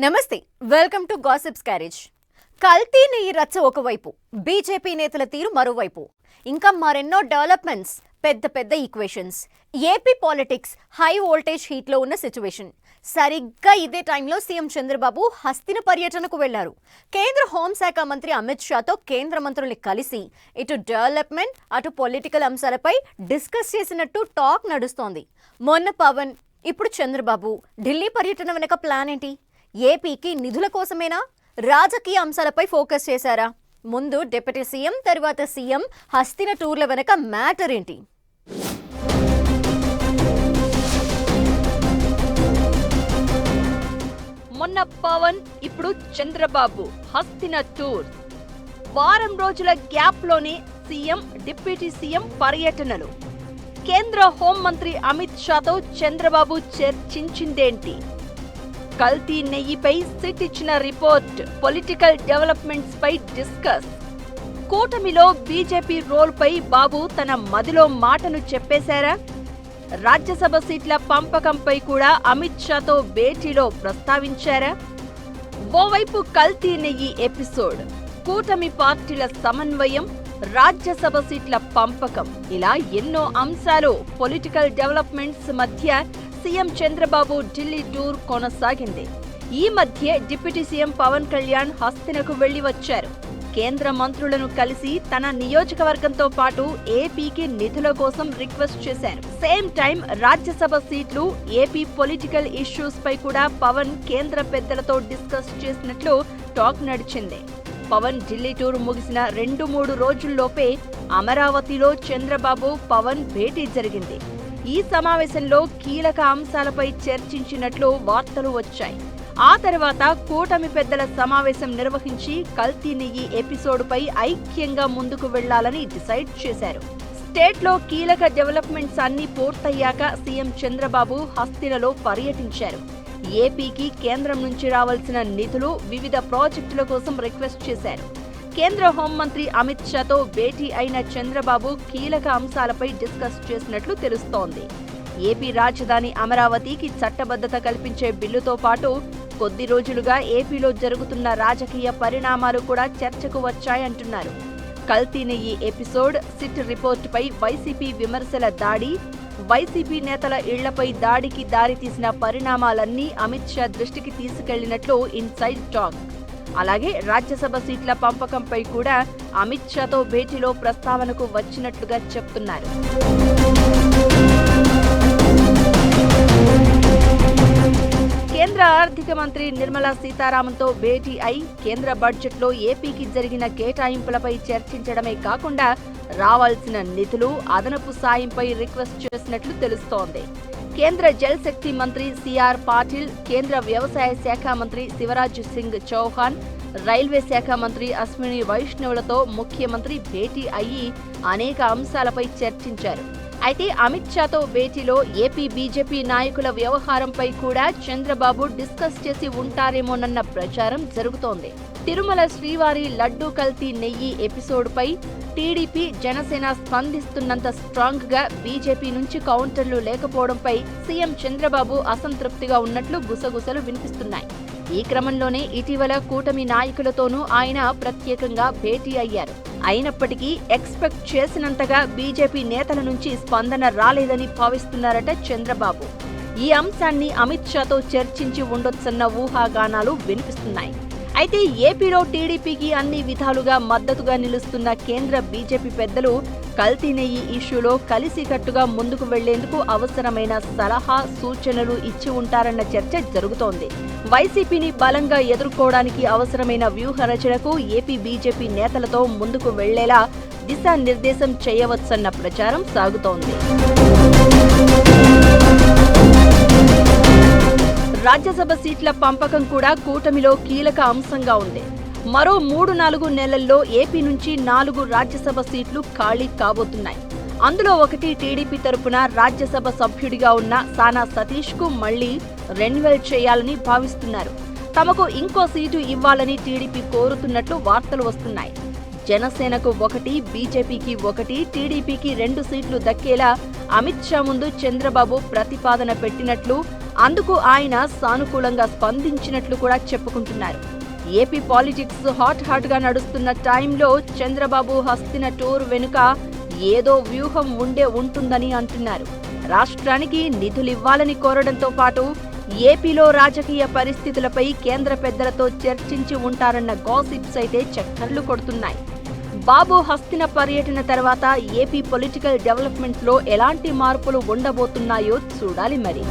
నమస్తే, welcome to gossips carriage. కల్తీ నెయ్యి రచ్చ ఒకవైపు, బీజేపీ నేతల తీరు మరోవైపు, ఇంకా మరెన్నో డెవలప్మెంట్స్, పెద్ద పెద్ద equations. AP politics high voltage హీట్లో ఉన్న సిచ్యువేషన్. సరిగ్గా ఇదే టైంలో సీఎం చంద్రబాబు హస్తిన పర్యటనకు వెళ్లారు. కేంద్ర హోంశాఖ మంత్రి అమిత్ షాతో కేంద్ర మంత్రుల్ని కలిసి ఇటు డెవలప్మెంట్ అటు పొలిటికల్ అంశాలపై డిస్కస్ చేసినట్టు టాక్ నడుస్తోంది. మొన్న పవన్, ఇప్పుడు చంద్రబాబు ఢిల్లీ పర్యటన వెనక ప్లాన్ ఏంటి? ఏపీకి నిధుల కోసమేనా? రాజకీయ అంశాలపై ఫోకస్ చేశారా? ముందు డిప్యూటీ సీఎం, తర్వాత సీఎం హస్తిన టూర్ల వెనక మ్యాటర్ ఏంటి? మొన్న పవన్, ఇప్పుడు చంద్రబాబు హస్తిన టూర్. వారం రోజుల గ్యాప్లోనే సీఎం, డిప్యూటీ సీఎం పర్యటనలు. కేంద్ర హోంమంత్రి అమిత్ షాతో చంద్రబాబు చర్చించిందేంటి? కల్తీ నెయ్యిపై సిట్ ఇచ్చిన రిపోర్ట్, పొలిటికల్ డెవలప్మెంట్స్ పై డిస్కస్. కూటమిలో బీజేపీ రోల్పై బాబు తన మదిలో మాటను చెప్పేశారా? రాజ్యసభ సీట్ల పంపకంపై కూడా అమిత్ షాతో భేటీలో ప్రస్తావించారా? ఓవైపు కల్తీ నెయ్యి ఎపిసోడ్, కూటమి పార్టీల సమన్వయం, రాజ్యసభ సీట్ల పంపకం, ఇలా ఎన్నో అంశాలు, పొలిటికల్ డెవలప్మెంట్స్ మధ్య సీఎం చంద్రబాబు ఢిల్లీ టూర్ కొనసాగింది. ఈ మధ్య డిప్యూటీ సీఎం పవన్ కళ్యాణ్ హస్తినకు వెళ్లి వచ్చారు. కేంద్ర మంత్రులను కలిసి తన నియోజకవర్గంతో పాటు ఏపీకి నిధుల కోసం రిక్వెస్ట్ చేశారు. సేమ్ టైం రాజ్యసభ సీట్లు, ఏపీ పొలిటికల్ ఇష్యూస్ పై కూడా పవన్ కేంద్ర పెద్దలతో డిస్కస్ చేసినట్లు టాక్ నడిచింది. పవన్ ఢిల్లీ టూర్ ముగిసిన 2-3 రోజుల్లోపే అమరావతిలో చంద్రబాబు పవన్ భేటీ జరిగింది. ఈ సమావేశంలో కీలక అంశాలపై చర్చించినట్లు వార్తలు వచ్చాయి. ఆ తర్వాత కూటమి పెద్దల సమావేశం నిర్వహించి కల్తీ నెయ్యి ఎపిసోడ్పై ఐక్యంగా ముందుకు వెళ్లాలని డిసైడ్ చేశారు. స్టేట్లో కీలక డెవలప్మెంట్స్ అన్ని పూర్తయ్యాక సీఎం చంద్రబాబు హస్తినలో పర్యటించారు. ఏపీకి కేంద్రం నుంచి రావాల్సిన నిధులు, వివిధ ప్రాజెక్టుల కోసం రిక్వెస్ట్ చేశారు. కేంద్ర హోంమంత్రి అమిత్ షాతో భేటీ అయిన చంద్రబాబు కీలక అంశాలపై డిస్కస్ చేసినట్లు తెలుస్తోంది. ఏపీ రాజధాని అమరావతికి చట్టబద్ధత కల్పించే బిల్లుతో పాటు కొద్ది రోజులుగా ఏపీలో జరుగుతున్న రాజకీయ పరిణామాలు కూడా చర్చకు వచ్చాయంటున్నారు. కల్తీ నెయ్యి ఎపిసోడ్, సిట్ రిపోర్టుపై వైసీపీ విమర్శల దాడి, వైసీపీ నేతల ఇళ్లపై దాడికి దారితీసిన పరిణామాలన్నీ అమిత్ షా దృష్టికి తీసుకెళ్లినట్లు ఇన్సైడ్ టాక్. అలాగే రాజ్యసభ సీట్ల పంపకంపై కూడా అమిత్ షాతో భేటీలో ప్రస్తావనకు వచ్చినట్లుగా చెప్తున్నారు. కేంద్ర ఆర్థిక మంత్రి నిర్మలా సీతారామన్తో భేటీ అయి కేంద్ర బడ్జెట్లో ఏపీకి జరిగిన కేటాయింపులపై చర్చించడమే కాకుండా రావాల్సిన నిధులు, అదనపు సాయంపై రిక్వెస్ట్ చేసినట్లు తెలుస్తోంది. కేంద్ర జల్ శక్తి మంత్రి సిఆర్ పాటిల్, కేంద్ర వ్యవసాయ శాఖ మంత్రి శివరాజ్ సింగ్ చౌహాన్, రైల్వే శాఖ మంత్రి అశ్విని వైష్ణవులతో ముఖ్యమంత్రి భేటీ అయ్యి అనేక అంశాలపై చర్చించారు. అయితే అమిత్ షాతో భేటీలో ఏపీ బీజేపీ నాయకుల వ్యవహారంపై కూడా చంద్రబాబు డిస్కస్ చేసి ఉంటారేమోనన్న ప్రచారం జరుగుతోంది. తిరుమల శ్రీవారి లడ్డూ కల్తీ నెయ్యి ఎపిసోడ్పై టీడీపీ, జనసేన స్పందిస్తున్నంత స్ట్రాంగ్ గా బీజేపీ నుంచి కౌంటర్లు లేకపోవడంపై సీఎం చంద్రబాబు అసంతృప్తిగా ఉన్నట్లు గుసగుసలు వినిపిస్తున్నాయి. ఈ క్రమంలోనే ఇటీవల కూటమి నాయకులతోనూ ఆయన ప్రత్యేకంగా భేటీ అయ్యారు. అయినప్పటికీ ఎక్స్పెక్ట్ చేసినంతగా బీజేపీ నేతల నుంచి స్పందన రాలేదని భావిస్తున్నారట చంద్రబాబు. ఈ అంశాన్ని అమిత్ షాతో చర్చించి ఉండొచ్చన్న ఊహాగానాలు వినిపిస్తున్నాయి. అయితే ఏపీలో టీడీపీకి అన్ని విధాలుగా మద్దతుగా నిలుస్తున్న కేంద్ర బీజేపీ పెద్దలు కల్తీ నెయ్యి ఇష్యూలో కలిసికట్టుగా ముందుకు వెళ్లేందుకు అవసరమైన సలహా, సూచనలు ఇచ్చి ఉంటారన్న చర్చ జరుగుతోంది. వైసీపీని బలంగా ఎదుర్కోవడానికి అవసరమైన వ్యూహ రచనకు ఏపీ బీజేపీ నేతలతో ముందుకు వెళ్లేలా దిశానిర్దేశం చేయవచ్చన్న ప్రచారం సాగుతోంది. రాజ్యసభ సీట్ల పంపకం కూడా కూటమిలో కీలక అంశంగా ఉంది. మరో 3-4 నెలల్లో ఏపీ నుంచి 4 రాజ్యసభ సీట్లు ఖాళీ కాబోతున్నాయి. అందులో ఒకటి టీడీపీ తరపున రాజ్యసభ సభ్యుడిగా ఉన్న సానా సతీష్ కు మళ్లీ రెన్యువల్ చేయాలని భావిస్తున్నారు. తమకు ఇంకో సీటు ఇవ్వాలని టీడీపీ కోరుతున్నట్లు వార్తలు వస్తున్నాయి. జనసేనకు 1, బీజేపీకి 1, టీడీపీకి 2 సీట్లు దక్కేలా అమిత్ షా ముందు చంద్రబాబు ప్రతిపాదన పెట్టినట్లు, అందుకు ఆయన సానుకూలంగా స్పందించినట్లు కూడా చెప్పుకుంటున్నారు. ఏపీ పాలిటిక్స్ హాట్ గా నడుస్తున్న టైంలో చంద్రబాబు హస్తిన టూర్ వెనుక ఏదో వ్యూహం ఉంటుందని అంటున్నారు. రాష్ట్రానికి నిధులివ్వాలని కోరడంతో పాటు ఏపీలో రాజకీయ పరిస్థితులపై కేంద్ర పెద్దలతో చర్చించి ఉంటారన్న గాసిప్స్ అయితే చక్కర్లు కొడుతున్నాయి. బాబు హస్తిన పర్యటన తర్వాత ఏపీ పొలిటికల్ డెవలప్మెంట్స్ లో ఎలాంటి మార్పులు ఉండబోతున్నాయో చూడాలి మరి.